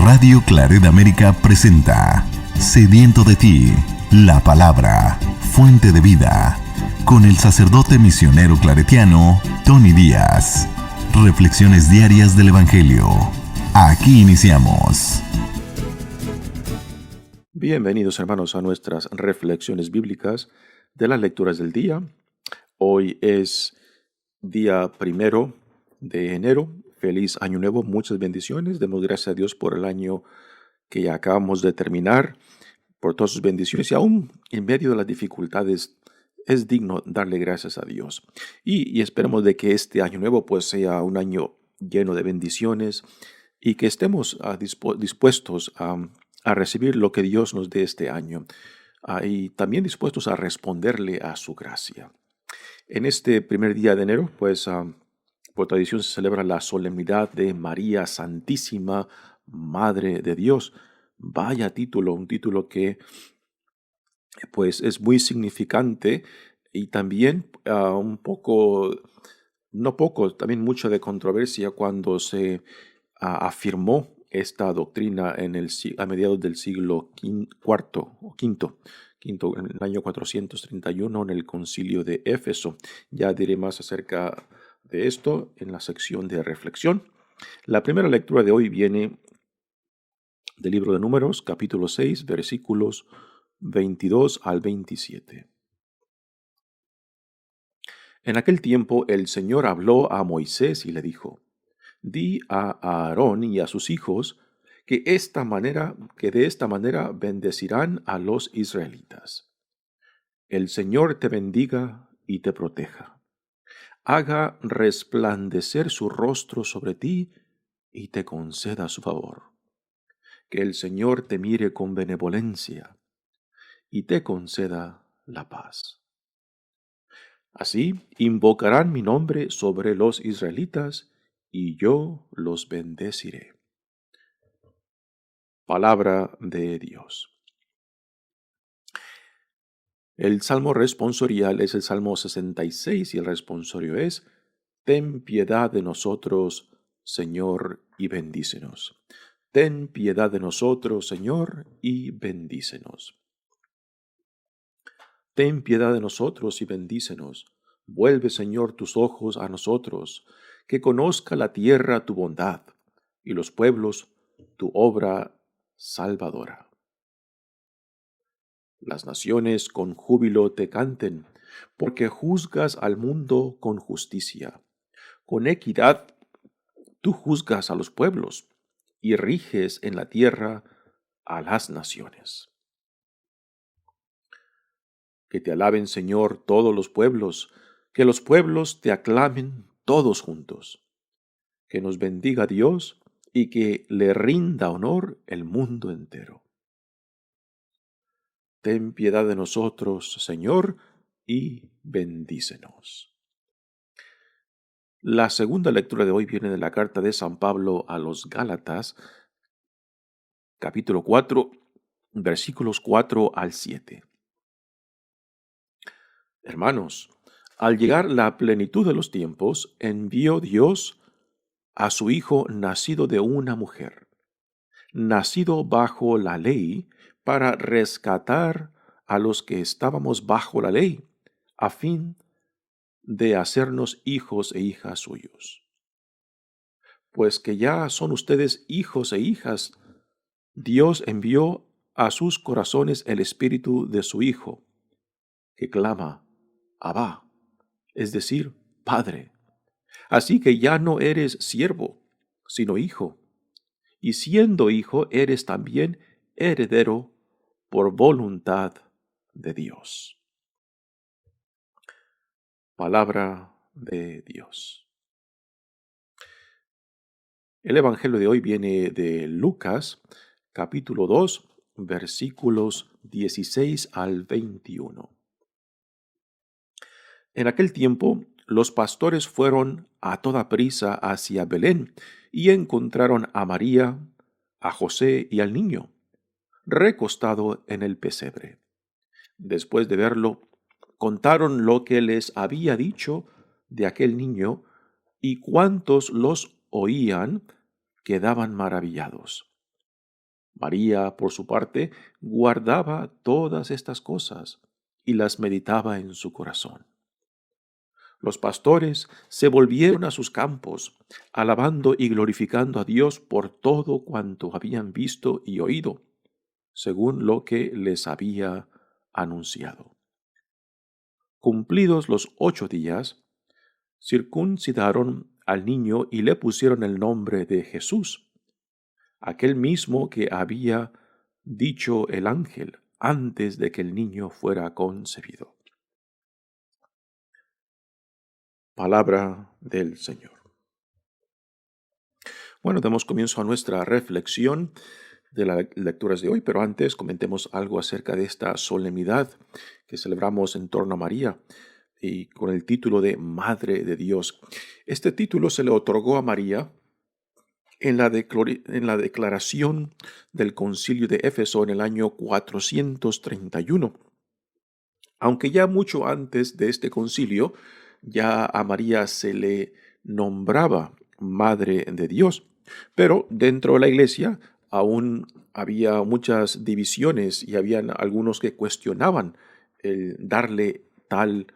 Radio Claret América presenta Sediento de ti, la palabra, fuente de vida, con el sacerdote misionero claretiano Tony Díaz. Reflexiones diarias del Evangelio. Aquí iniciamos. Bienvenidos, hermanos, a nuestras reflexiones bíblicas de las lecturas del día. Hoy es día 1 de enero. Feliz año nuevo, muchas bendiciones. Demos gracias a Dios por el año que ya acabamos de terminar, por todas sus bendiciones, y aún en medio de las dificultades es digno darle gracias a Dios. Y esperemos de que este año nuevo pues sea un año lleno de bendiciones y que estemos dispuestos a recibir lo que Dios nos dé este año, y también dispuestos a responderle a su gracia. En este primer día de enero, pues por tradición se celebra la solemnidad de María Santísima, Madre de Dios. Vaya título, un título que pues es muy significante y también un poco, no poco, también mucho de controversia cuando se afirmó esta doctrina a mediados del siglo IV o quinto, en el año 431, en el concilio de Éfeso. Ya diré más acerca de esto en la sección de reflexión. La primera lectura de hoy viene del libro de Números, capítulo 6, versículos 22 al 27. En aquel tiempo el Señor habló a Moisés y le dijo: Di a Aarón y a sus hijos que de esta manera bendecirán a los israelitas. El Señor te bendiga y te proteja. Haga resplandecer su rostro sobre ti y te conceda su favor. Que el Señor te mire con benevolencia y te conceda la paz. Así invocarán mi nombre sobre los israelitas y yo los bendeciré. Palabra de Dios. El salmo responsorial es el Salmo 66 y el responsorio es: Ten piedad de nosotros, Señor, y bendícenos. Ten piedad de nosotros, Señor, y bendícenos. Ten piedad de nosotros y bendícenos. Vuelve, Señor, tus ojos a nosotros, que conozca la tierra tu bondad, y los pueblos tu obra salvadora. Las naciones con júbilo te canten, porque juzgas al mundo con justicia. Con equidad tú juzgas a los pueblos, y riges en la tierra a las naciones. Que te alaben, Señor, todos los pueblos, que los pueblos te aclamen todos juntos. Que nos bendiga Dios y que le rinda honor el mundo entero. Ten piedad de nosotros, Señor, y bendícenos. La segunda lectura de hoy viene de la carta de San Pablo a los Gálatas, capítulo 4, versículos 4 al 7. Hermanos, al llegar la plenitud de los tiempos, envió Dios a su Hijo nacido de una mujer, nacido bajo la ley, para rescatar a los que estábamos bajo la ley, a fin de hacernos hijos e hijas suyos. Pues que ya son ustedes hijos e hijas, Dios envió a sus corazones el espíritu de su Hijo, que clama: Abba, es decir, Padre. Así que ya no eres siervo, sino hijo, y siendo hijo eres también heredero por voluntad de Dios. Palabra de Dios. El Evangelio de hoy viene de Lucas, capítulo 2, versículos 16 al 21. En aquel tiempo, los pastores fueron a toda prisa hacia Belén y encontraron a María, a José y al niño, recostado en el pesebre. Después de verlo, contaron lo que les había dicho de aquel niño, y cuantos los oían quedaban maravillados. María, por su parte, guardaba todas estas cosas y las meditaba en su corazón. Los pastores se volvieron a sus campos, alabando y glorificando a Dios por todo cuanto habían visto y oído, según lo que les había anunciado. Cumplidos los 8 días, circuncidaron al niño y le pusieron el nombre de Jesús, aquel mismo que había dicho el ángel antes de que el niño fuera concebido. Palabra del Señor. Bueno, damos comienzo a nuestra reflexión de las lecturas de hoy, pero antes comentemos algo acerca de esta solemnidad que celebramos en torno a María y con el título de Madre de Dios. Este título se le otorgó a María en la declaración del Concilio de Éfeso en el año 431. Aunque ya mucho antes de este concilio, ya a María se le nombraba Madre de Dios, pero dentro de la iglesia aún había muchas divisiones y habían algunos que cuestionaban el darle tal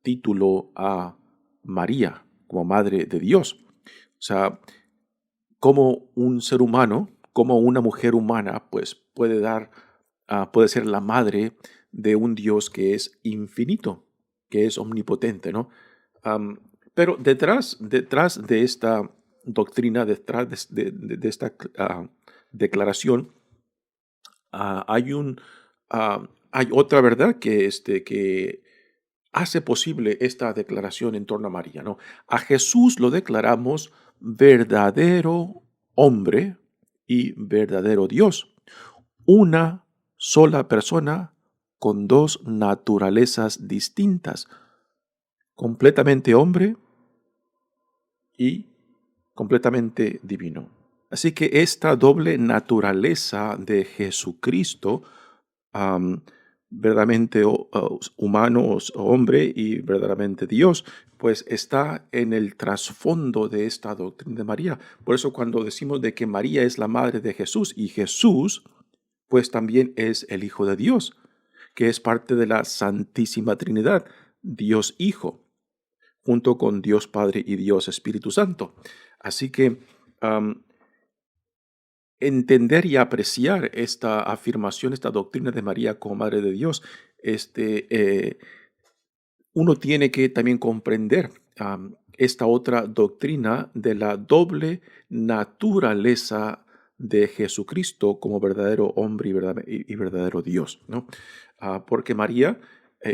título a María como Madre de Dios. O sea, como un ser humano, como una mujer humana, pues puede ser la madre de un Dios que es infinito, que es omnipotente, ¿no? Pero detrás de esta doctrina, detrás de esta declaración, hay otra verdad que hace posible esta declaración en torno a María, ¿no? A Jesús lo declaramos verdadero hombre y verdadero Dios. Una sola persona con dos naturalezas distintas, completamente hombre y completamente divino. Así que esta doble naturaleza de Jesucristo, verdaderamente humano, hombre y verdaderamente Dios, pues está en el trasfondo de esta doctrina de María. Por eso cuando decimos de que María es la madre de Jesús y Jesús, pues también es el Hijo de Dios, que es parte de la Santísima Trinidad, Dios Hijo, junto con Dios Padre y Dios Espíritu Santo. Así que entender y apreciar esta afirmación, esta doctrina de María como Madre de Dios, uno tiene que también comprender esta otra doctrina de la doble naturaleza de Jesucristo como verdadero hombre y verdadero Dios, ¿no? Porque María,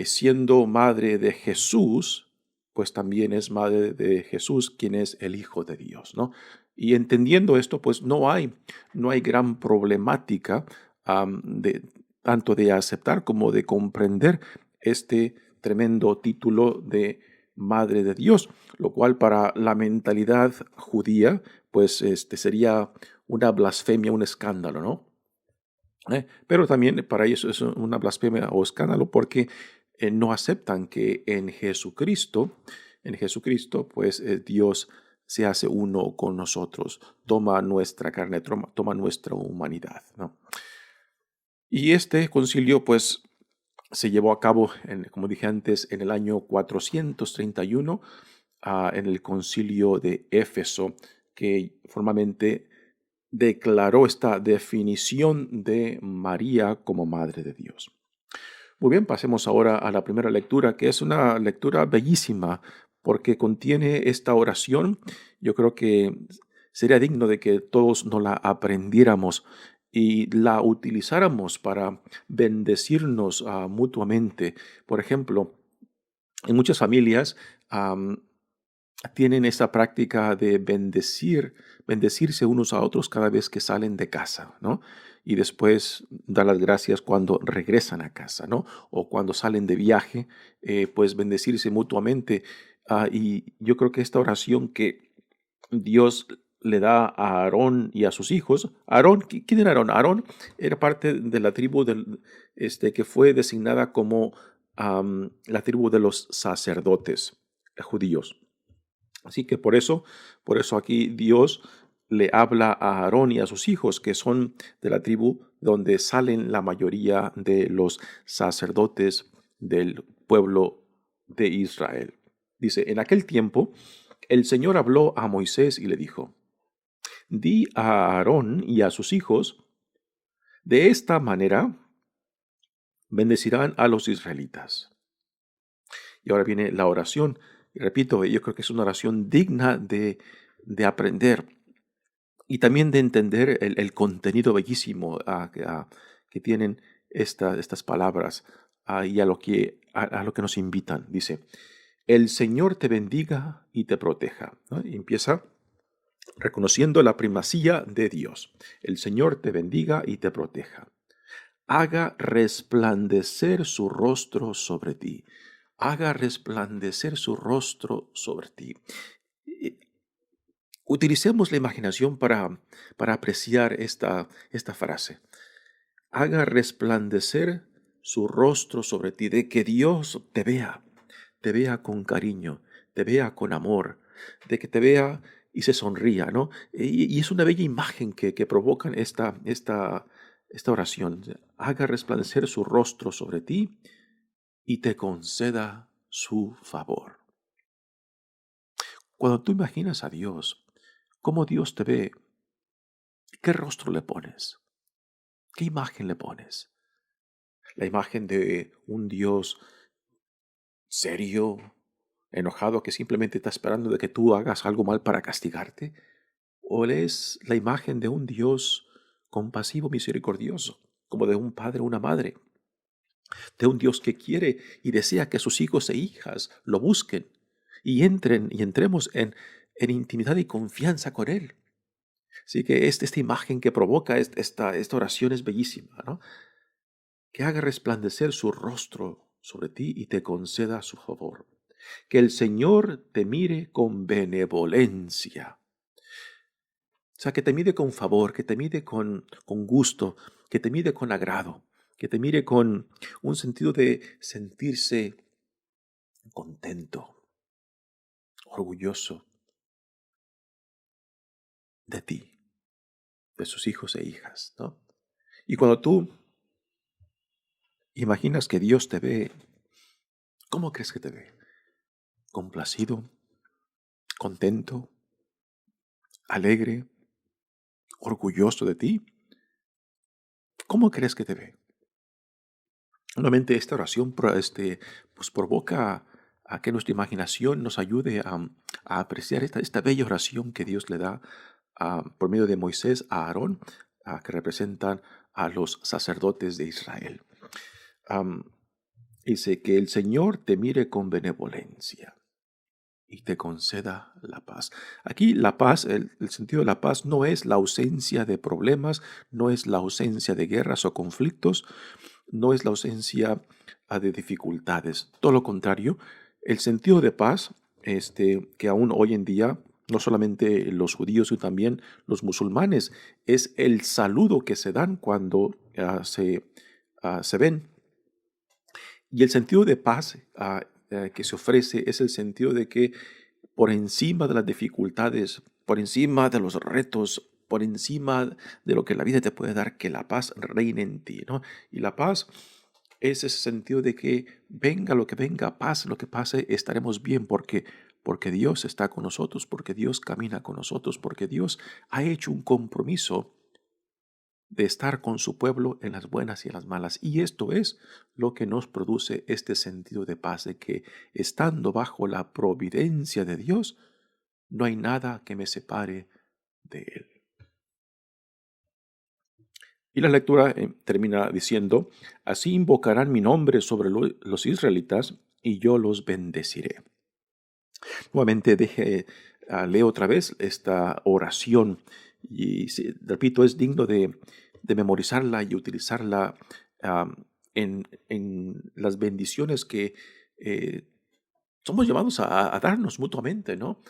siendo madre de Jesús, pues también es madre de Jesús, quien es el Hijo de Dios, ¿no? Y entendiendo esto, pues no hay gran problemática tanto de aceptar como de comprender este tremendo título de Madre de Dios, lo cual para la mentalidad judía, pues sería una blasfemia, un escándalo, ¿no? Pero también para ellos es una blasfemia o escándalo porque no aceptan que en Jesucristo, pues Dios se hace uno con nosotros, toma nuestra carne, toma nuestra humanidad, ¿no? Y este concilio, pues, se llevó a cabo, como dije antes, en el año 431, en el concilio de Éfeso, que formalmente declaró esta definición de María como Madre de Dios. Muy bien, pasemos ahora a la primera lectura, que es una lectura bellísima, porque contiene esta oración. Yo creo que sería digno de que todos nos la aprendiéramos y la utilizáramos para bendecirnos mutuamente. Por ejemplo, en muchas familias tienen esa práctica de bendecirse unos a otros cada vez que salen de casa, ¿no? Y después dar las gracias cuando regresan a casa, ¿no? O cuando salen de viaje, pues bendecirse mutuamente. Y yo creo que esta oración que Dios le da a Aarón y a sus hijos. Aarón, ¿quién era Aarón? Aarón era parte de la tribu que fue designada como la tribu de los sacerdotes judíos. Así que por eso aquí Dios le habla a Aarón y a sus hijos, que son de la tribu donde salen la mayoría de los sacerdotes del pueblo de Israel. Dice, en aquel tiempo, el Señor habló a Moisés y le dijo, di a Aarón y a sus hijos, de esta manera bendecirán a los israelitas. Y ahora viene la oración. Y repito, yo creo que es una oración digna de aprender y también de entender el contenido bellísimo que tienen estas palabras y a lo que nos invitan. Dice, el Señor te bendiga y te proteja, ¿no? Y empieza reconociendo la primacía de Dios. El Señor te bendiga y te proteja. Haga resplandecer su rostro sobre ti. Haga resplandecer su rostro sobre ti. Utilicemos la imaginación para apreciar esta frase. Haga resplandecer su rostro sobre ti, de que Dios te vea con cariño, te vea con amor, de que te vea y se sonría, ¿no? Y es una bella imagen que provocan esta oración. Haga resplandecer su rostro sobre ti y te conceda su favor. Cuando tú imaginas a Dios, cómo Dios te ve, ¿qué rostro le pones? ¿Qué imagen le pones? ¿La imagen de un Dios serio, enojado, que simplemente está esperando de que tú hagas algo mal para castigarte? ¿O es la imagen de un Dios compasivo, misericordioso, como de un padre o una madre? De un Dios que quiere y desea que sus hijos e hijas lo busquen y entremos en intimidad y confianza con Él. Así que esta imagen que provoca esta oración es bellísima, ¿no? Que haga resplandecer su rostro sobre ti y te conceda su favor. Que el Señor te mire con benevolencia. O sea, que te mire con favor, que te mire con gusto, que te mire con agrado, que te mire con un sentido de sentirse contento, orgulloso de ti, de sus hijos e hijas, ¿no? Y cuando tú imaginas que Dios te ve, ¿cómo crees que te ve? ¿Complacido? ¿Contento? ¿Alegre? ¿Orgulloso de ti? ¿Cómo crees que te ve? Nuevamente esta oración pues provoca a que nuestra imaginación nos ayude a apreciar esta bella oración que Dios le da por medio de Moisés a Aarón, que representan a los sacerdotes de Israel. Dice que el Señor te mire con benevolencia y te conceda la paz. Aquí la paz, el sentido de la paz no es la ausencia de problemas, no es la ausencia de guerras o conflictos, no es la ausencia de dificultades. Todo lo contrario, el sentido de paz, que aún hoy en día, no solamente los judíos, sino también los musulmanes, es el saludo que se dan cuando se ven. Y el sentido de paz que se ofrece es el sentido de que por encima de las dificultades, por encima de los retos, por encima de lo que la vida te puede dar, que la paz reine en ti, ¿no? Y la paz es ese sentido de que venga lo que venga, pase lo que pase, estaremos bien porque Dios está con nosotros, porque Dios camina con nosotros, porque Dios ha hecho un compromiso de estar con su pueblo en las buenas y en las malas. Y esto es lo que nos produce este sentido de paz, de que estando bajo la providencia de Dios, no hay nada que me separe de Él. Y la lectura termina diciendo, así invocarán mi nombre sobre los israelitas y yo los bendeciré. Nuevamente leo otra vez esta oración y repito, es digno de memorizarla y utilizarla en las bendiciones que somos llamados a darnos mutuamente, ¿no?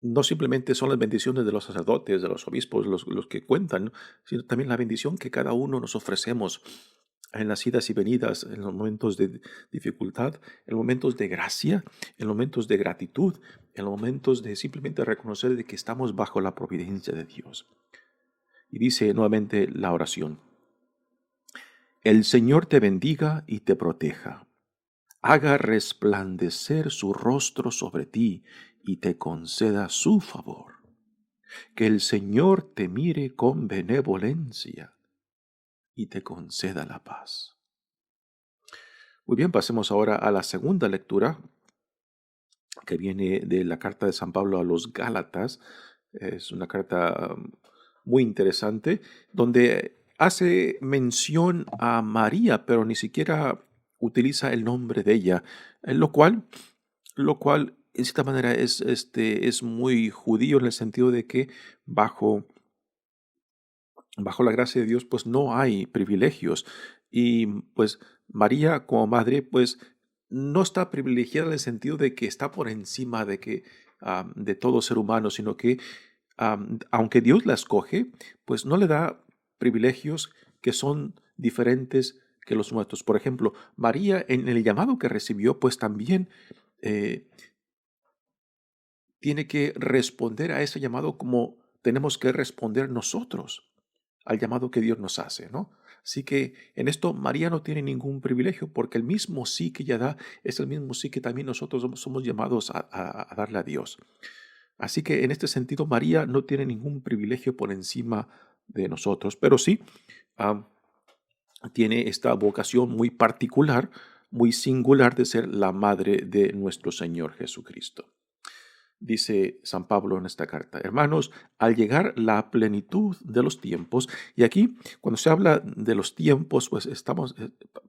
No simplemente son las bendiciones de los sacerdotes, de los obispos, los que cuentan, ¿no? Sino también la bendición que cada uno nos ofrecemos en las idas y venidas, en los momentos de dificultad, en momentos de gracia, en momentos de gratitud, en los momentos de simplemente reconocer de que estamos bajo la providencia de Dios. Y dice nuevamente la oración: el Señor te bendiga y te proteja, haga resplandecer su rostro sobre ti y te conceda su favor. Que el Señor te mire con benevolencia y te conceda la paz. Muy bien, pasemos ahora a la segunda lectura, que viene de la carta de San Pablo a los Gálatas. Es una carta muy interesante, donde hace mención a María, pero ni siquiera utiliza el nombre de ella, lo cual en cierta manera es muy judío, en el sentido de que bajo la gracia de Dios pues no hay privilegios, y pues María como madre pues no está privilegiada en el sentido de que está por encima de todo ser humano, sino que aunque Dios la escoge, pues no le da privilegios que son diferentes que los nuestros. Por ejemplo, María, en el llamado que recibió, pues también eh, tiene que responder a ese llamado como tenemos que responder nosotros al llamado que Dios nos hace, ¿no? Así que en esto María no tiene ningún privilegio, porque el mismo sí que ella da es el mismo sí que también nosotros somos llamados a darle a Dios. Así que en este sentido María no tiene ningún privilegio por encima de nosotros, pero sí ah, tiene esta vocación muy particular, muy singular, de ser la madre de nuestro Señor Jesucristo. Dice San Pablo en esta carta: hermanos, al llegar la plenitud de los tiempos, y aquí cuando se habla de los tiempos, pues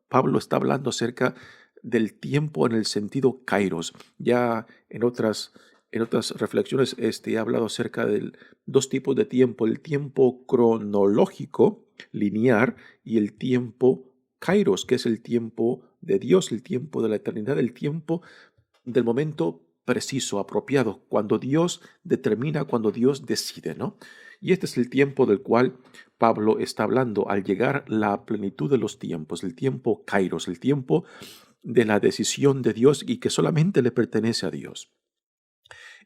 Pablo está hablando acerca del tiempo en el sentido kairos. Ya en otras reflexiones he hablado acerca de dos tipos de tiempo: el tiempo cronológico, lineal, y el tiempo kairos, que es el tiempo de Dios, el tiempo de la eternidad, el tiempo del momento preciso, apropiado, cuando Dios determina, cuando Dios decide, ¿no? Y este es el tiempo del cual Pablo está hablando, al llegar la plenitud de los tiempos, el tiempo kairos, el tiempo de la decisión de Dios y que solamente le pertenece a Dios.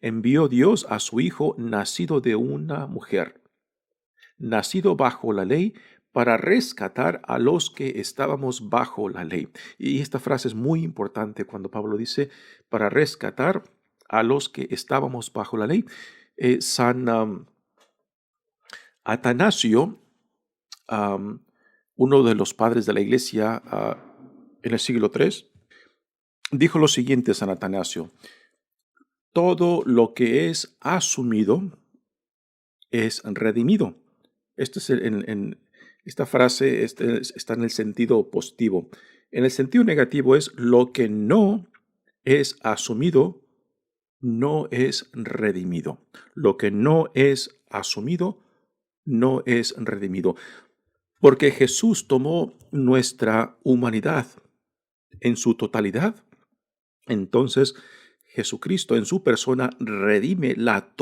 Envió Dios a su Hijo, nacido de una mujer, nacido bajo la ley, para rescatar a los que estábamos bajo la ley. Y esta frase es muy importante cuando Pablo dice para rescatar a los que estábamos bajo la ley. San Atanasio, uno de los padres de la iglesia en el siglo III, dijo lo siguiente: San Atanasio: todo lo que es asumido es redimido. Este es esta frase está en el sentido positivo. En el sentido negativo es: lo que no es asumido no es redimido. Lo que no es asumido no es redimido. Porque Jesús tomó nuestra humanidad en su totalidad. Entonces Jesucristo en su persona redime la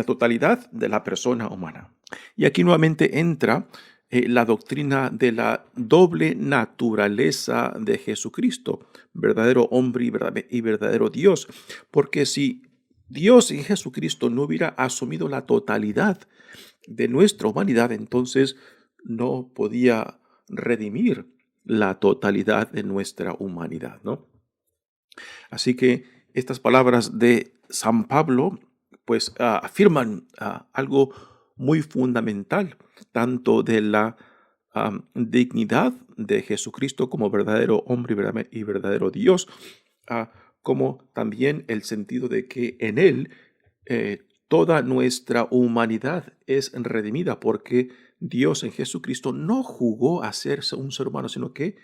totalidad de la persona humana. Y aquí nuevamente entra la doctrina de la doble naturaleza de Jesucristo, verdadero hombre y verdadero Dios. Porque si Dios y Jesucristo no hubiera asumido la totalidad de nuestra humanidad, entonces no podía redimir la totalidad de nuestra humanidad, ¿no? Así que estas palabras de San Pablo pues afirman algo muy fundamental, tanto de la dignidad de Jesucristo como verdadero hombre y verdadero Dios, como también el sentido de que en Él toda nuestra humanidad es redimida, porque Dios en Jesucristo no jugó a ser un ser humano, sino que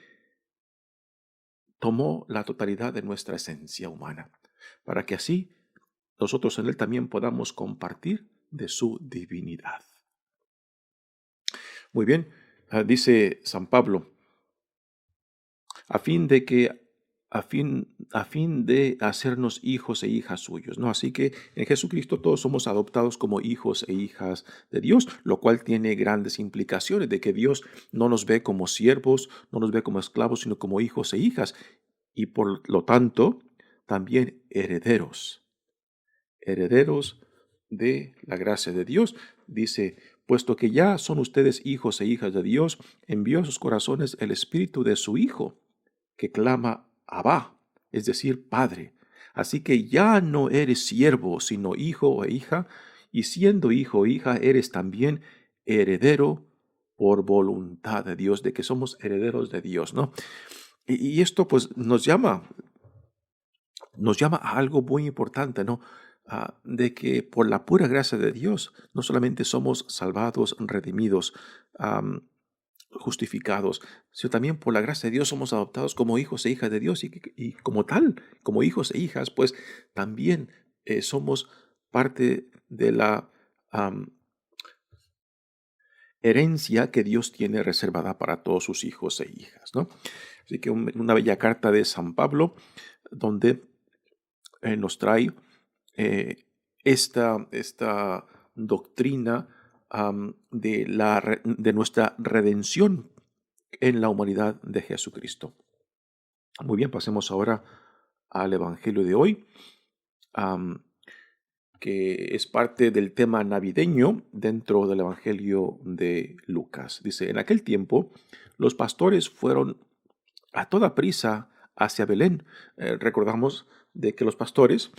tomó la totalidad de nuestra esencia humana, para que así nosotros en Él también podamos compartir de su divinidad. Muy bien, dice San Pablo, a fin de que a fin de hacernos hijos e hijas suyos, ¿no? Así que en Jesucristo todos somos adoptados como hijos e hijas de Dios, lo cual tiene grandes implicaciones de que Dios no nos ve como siervos, no nos ve como esclavos, sino como hijos e hijas, y por lo tanto también herederos, herederos de la gracia de Dios. Dice, puesto que ya son ustedes hijos e hijas de Dios, envió a sus corazones el espíritu de su Hijo, que clama Abba, es decir, Padre. Así que ya no eres siervo, sino hijo o hija, y siendo hijo o hija, eres también heredero por voluntad de Dios, de que somos herederos de Dios, ¿no? Y esto pues nos llama a algo muy importante, ¿no? De que por la pura gracia de Dios no solamente somos salvados, redimidos, justificados, sino también por la gracia de Dios somos adoptados como hijos e hijas de Dios y como tal, como hijos e hijas, pues también somos parte de la herencia que Dios tiene reservada para todos sus hijos e hijas, ¿no? Así que una bella carta de San Pablo donde nos trae esta doctrina de nuestra redención en la humanidad de Jesucristo. Muy bien, pasemos ahora al Evangelio de hoy, que es parte del tema navideño dentro del Evangelio de Lucas. Dice, en aquel tiempo los pastores fueron a toda prisa hacia Belén. Recordamos de que los pastores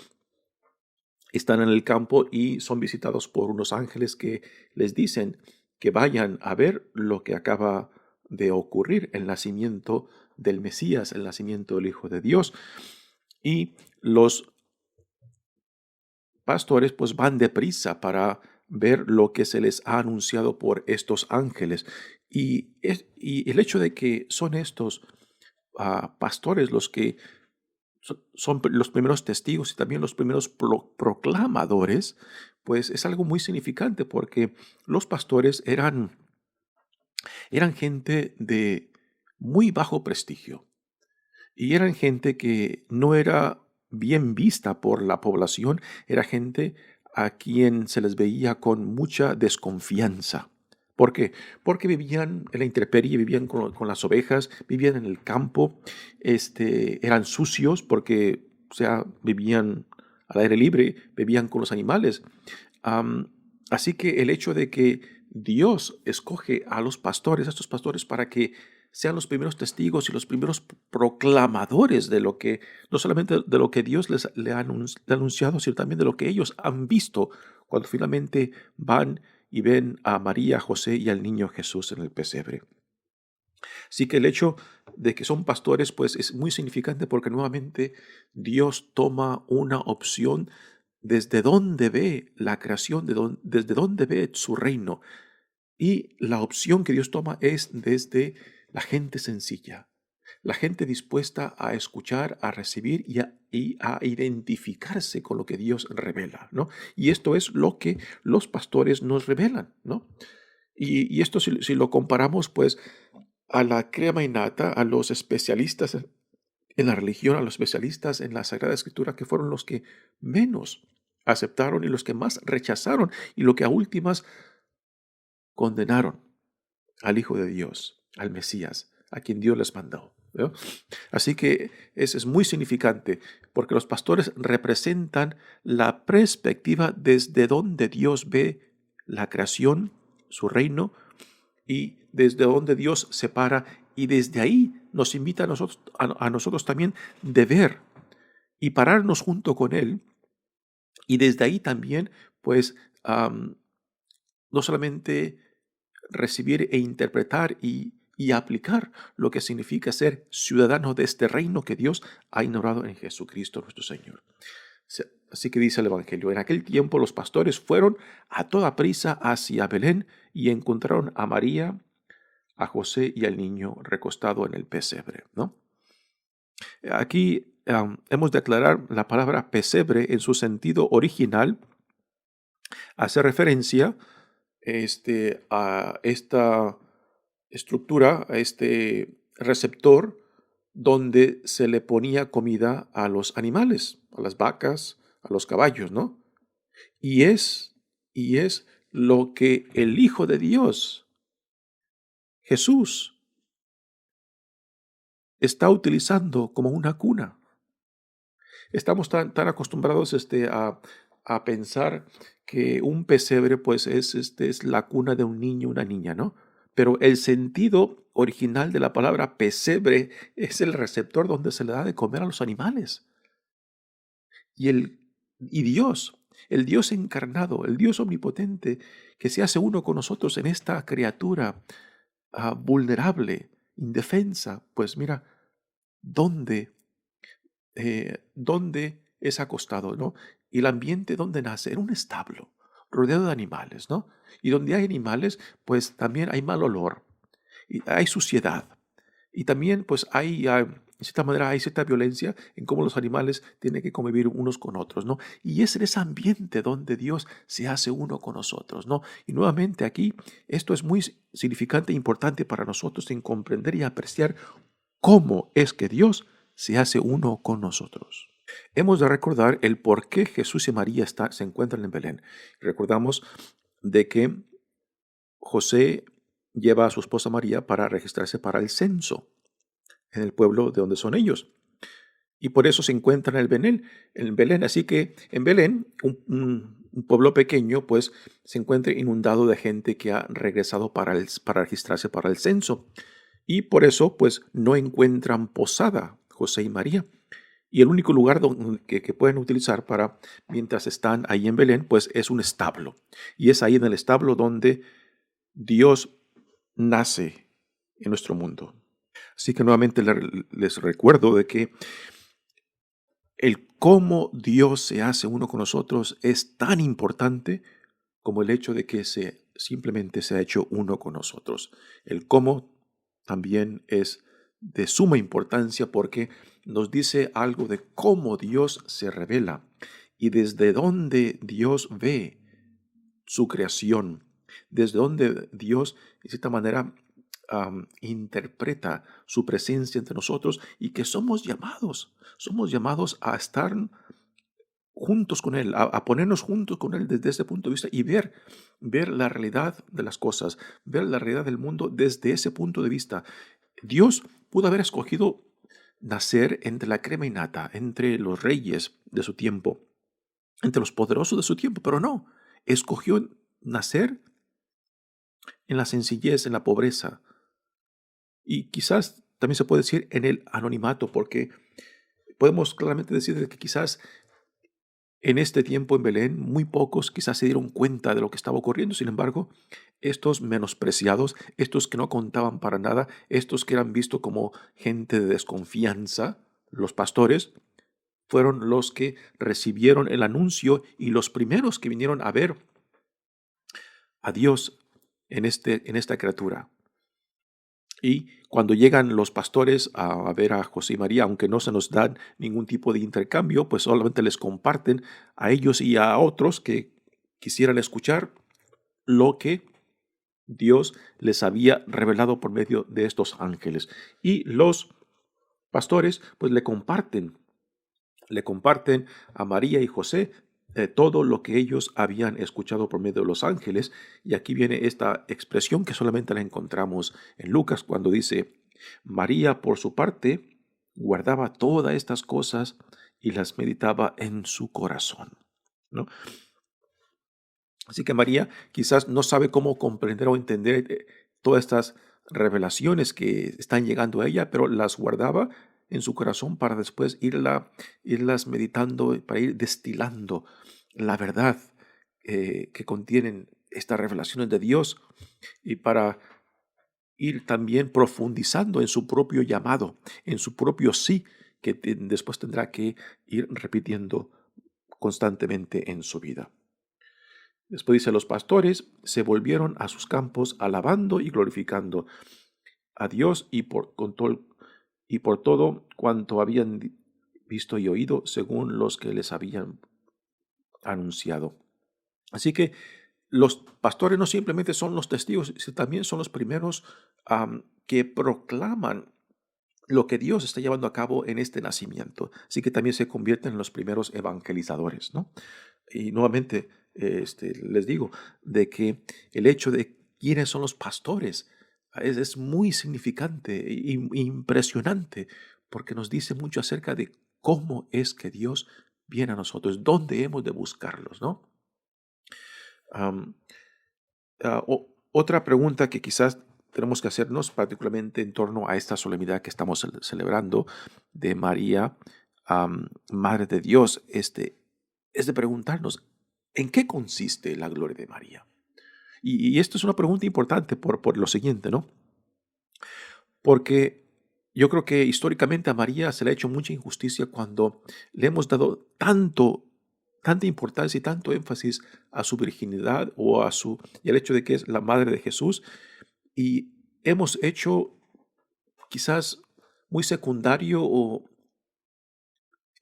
están en el campo y son visitados por unos ángeles que les dicen que vayan a ver lo que acaba de ocurrir, el nacimiento del Mesías, el nacimiento del Hijo de Dios. Y los pastores pues van deprisa para ver lo que se les ha anunciado por estos ángeles. Y el hecho de que son estos pastores los que son los primeros testigos y también los primeros proclamadores, pues es algo muy significante porque los pastores eran gente de muy bajo prestigio y eran gente que no era bien vista por la población, era gente a quien se les veía con mucha desconfianza. ¿Por qué? Porque vivían en la intemperie, vivían con las ovejas, vivían en el campo, eran sucios porque, o sea, vivían al aire libre, vivían con los animales. Así que el hecho de que Dios escoge a los pastores, a estos pastores, para que sean los primeros testigos y los primeros proclamadores de lo que, no solamente de lo que Dios le ha anunciado, sino también de lo que ellos han visto cuando finalmente van y ven a María, José y al niño Jesús en el pesebre. Así que el hecho de que son pastores, pues es muy significante porque nuevamente Dios toma una opción desde donde ve la creación, desde donde ve su reino. Y la opción que Dios toma es desde la gente sencilla, la gente dispuesta a escuchar, a recibir y a identificarse con lo que Dios revela, ¿no? Y esto es lo que los pastores nos revelan, ¿no? Y esto si lo comparamos, pues, a la crema innata, a los especialistas en la religión, a los especialistas en la Sagrada Escritura, que fueron los que menos aceptaron y los que más rechazaron y lo que a últimas condenaron al Hijo de Dios, al Mesías, a quien Dios les mandó, ¿no? Así que es muy significante porque los pastores representan la perspectiva desde donde Dios ve la creación, su reino, y desde donde Dios se para, y desde ahí nos invita a nosotros también de ver y pararnos junto con Él, y desde ahí también, pues, no solamente recibir e interpretar y aplicar lo que significa ser ciudadano de este reino que Dios ha inaugurado en Jesucristo nuestro Señor. Así que dice el Evangelio, en aquel tiempo los pastores fueron a toda prisa hacia Belén y encontraron a María, a José y al niño recostado en el pesebre, ¿no? Aquí hemos de aclarar la palabra pesebre en su sentido original, hace referencia a esta estructura, a este receptor donde se le ponía comida a los animales, a las vacas, a los caballos, ¿no? Y es lo que el Hijo de Dios, Jesús, está utilizando como una cuna. Estamos tan acostumbrados a pensar que un pesebre pues es la cuna de un niño, una niña, ¿no? Pero el sentido original de la palabra pesebre es el receptor donde se le da de comer a los animales. Y, y Dios, el Dios encarnado, el Dios omnipotente, que se hace uno con nosotros en esta criatura vulnerable, indefensa, pues mira, ¿dónde dónde es acostado, ¿no? Y el ambiente donde nace, en un establo, rodeado de animales, ¿no? Y donde hay animales, pues también hay mal olor, y hay suciedad, y también pues hay, de cierta manera, hay cierta violencia en cómo los animales tienen que convivir unos con otros, ¿no? Y es en ese ambiente donde Dios se hace uno con nosotros, ¿no? Y nuevamente aquí, esto es muy significante e importante para nosotros en comprender y apreciar cómo es que Dios se hace uno con nosotros. Hemos de recordar el por qué Jesús y María se encuentran en Belén. Recordamos de que José lleva a su esposa María para registrarse para el censo en el pueblo de donde son ellos. Y por eso se encuentran en Belén. Así que en Belén, un pueblo pequeño, pues se encuentra inundado de gente que ha regresado para registrarse para el censo. Y por eso, pues, no encuentran posada José y María. Y el único lugar que pueden utilizar para, mientras están ahí en Belén, pues es un establo. Y es ahí en el establo donde Dios nace en nuestro mundo. Así que nuevamente les recuerdo de que el cómo Dios se hace uno con nosotros es tan importante como el hecho de que simplemente se ha hecho uno con nosotros. El cómo también es de suma importancia porque nos dice algo de cómo Dios se revela y desde dónde Dios ve su creación, desde donde Dios, de cierta manera, interpreta su presencia entre nosotros y que somos llamados a estar juntos con Él, a ponernos juntos con Él desde ese punto de vista y ver la realidad de las cosas, ver la realidad del mundo desde ese punto de vista. Dios pudo haber escogido nacer entre la crema innata, entre los reyes de su tiempo, entre los poderosos de su tiempo, pero no, escogió nacer en la sencillez, en la pobreza y quizás también se puede decir en el anonimato, porque podemos claramente decir que quizás en este tiempo en Belén, muy pocos quizás se dieron cuenta de lo que estaba ocurriendo. Sin embargo, estos menospreciados, estos que no contaban para nada, estos que eran vistos como gente de desconfianza, los pastores, fueron los que recibieron el anuncio y los primeros que vinieron a ver a Dios en esta criatura. Y cuando llegan los pastores a ver a José y María, aunque no se nos dan ningún tipo de intercambio, pues solamente les comparten a ellos y a otros que quisieran escuchar lo que Dios les había revelado por medio de estos ángeles. Y los pastores pues le comparten a María y José todo lo que ellos habían escuchado por medio de los ángeles. Y aquí viene esta expresión que solamente la encontramos en Lucas cuando dice, María por su parte guardaba todas estas cosas y las meditaba en su corazón, ¿no? Así que María quizás no sabe cómo comprender o entender todas estas revelaciones que están llegando a ella, pero las guardaba en su corazón para después irlas meditando, para ir destilando la verdad que contienen estas revelaciones de Dios y para ir también profundizando en su propio llamado, en su propio sí, que después tendrá que ir repitiendo constantemente en su vida. Después dice, los pastores se volvieron a sus campos alabando y glorificando a Dios y por todo cuanto habían visto y oído según los que les habían anunciado. Así que los pastores no simplemente son los testigos, sino también son los primeros que proclaman lo que Dios está llevando a cabo en este nacimiento. Así que también se convierten en los primeros evangelizadores, ¿no? Y nuevamente les digo de que el hecho de quiénes son los pastores es muy significante e impresionante, porque nos dice mucho acerca de cómo es que Dios viene a nosotros, dónde hemos de buscarlos, ¿no? Am, Otra pregunta que quizás tenemos que hacernos, particularmente en torno a esta solemnidad que estamos celebrando de María, Madre de Dios, es de preguntarnos, ¿en qué consiste la gloria de María? Y esto es una pregunta importante por lo siguiente, ¿no? Porque yo creo que históricamente a María se le ha hecho mucha injusticia cuando le hemos dado tanta importancia y tanto énfasis a su virginidad y al hecho de que es la madre de Jesús, y hemos hecho quizás muy secundario o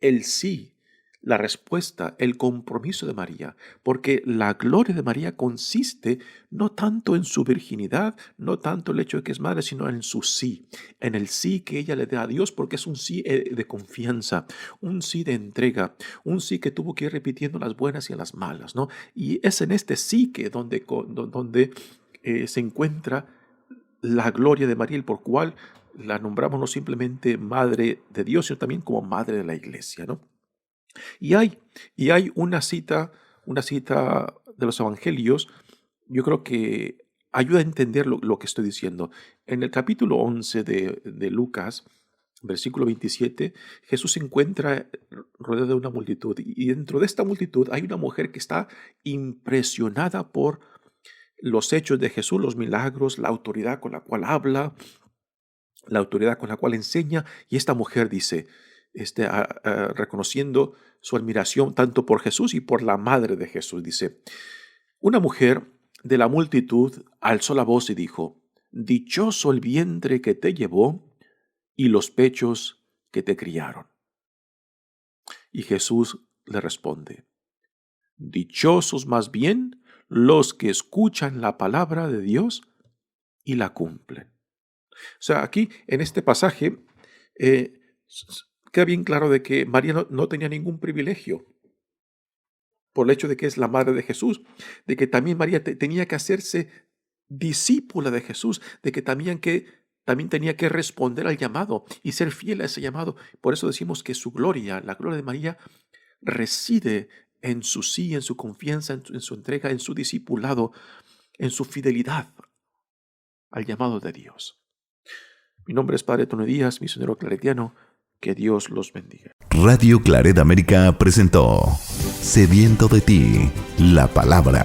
el sí, la respuesta, el compromiso de María, porque la gloria de María consiste no tanto en su virginidad, no tanto el hecho de que es madre, sino en su sí, en el sí que ella le da a Dios, porque es un sí de confianza, un sí de entrega, un sí que tuvo que ir repitiendo las buenas y las malas, ¿no? Y es en este sí que donde se encuentra la gloria de María, el por cual la nombramos no simplemente Madre de Dios, sino también como Madre de la Iglesia, ¿no? Y hay una cita de los evangelios, yo creo que ayuda a entender lo que estoy diciendo. En el capítulo 11 de Lucas, versículo 27, Jesús se encuentra rodeado de una multitud, y dentro de esta multitud hay una mujer que está impresionada por los hechos de Jesús, los milagros, la autoridad con la cual habla, la autoridad con la cual enseña, y esta mujer dice, reconociendo su admiración tanto por Jesús y por la madre de Jesús, dice, una mujer de la multitud alzó la voz y dijo, dichoso el vientre que te llevó y los pechos que te criaron. Y Jesús le responde, dichosos más bien los que escuchan la palabra de Dios y la cumplen. O sea, aquí en este pasaje queda bien claro de que María no tenía ningún privilegio por el hecho de que es la madre de Jesús, de que también María tenía que hacerse discípula de Jesús, de que también tenía que responder al llamado y ser fiel a ese llamado. Por eso decimos que su gloria, la gloria de María, reside en su sí, en su confianza, en su entrega, en su discipulado, en su fidelidad al llamado de Dios. Mi nombre es Padre Tony Díaz, misionero claretiano. Que Dios los bendiga. Radio Claret América presentó Sediento de ti, la palabra.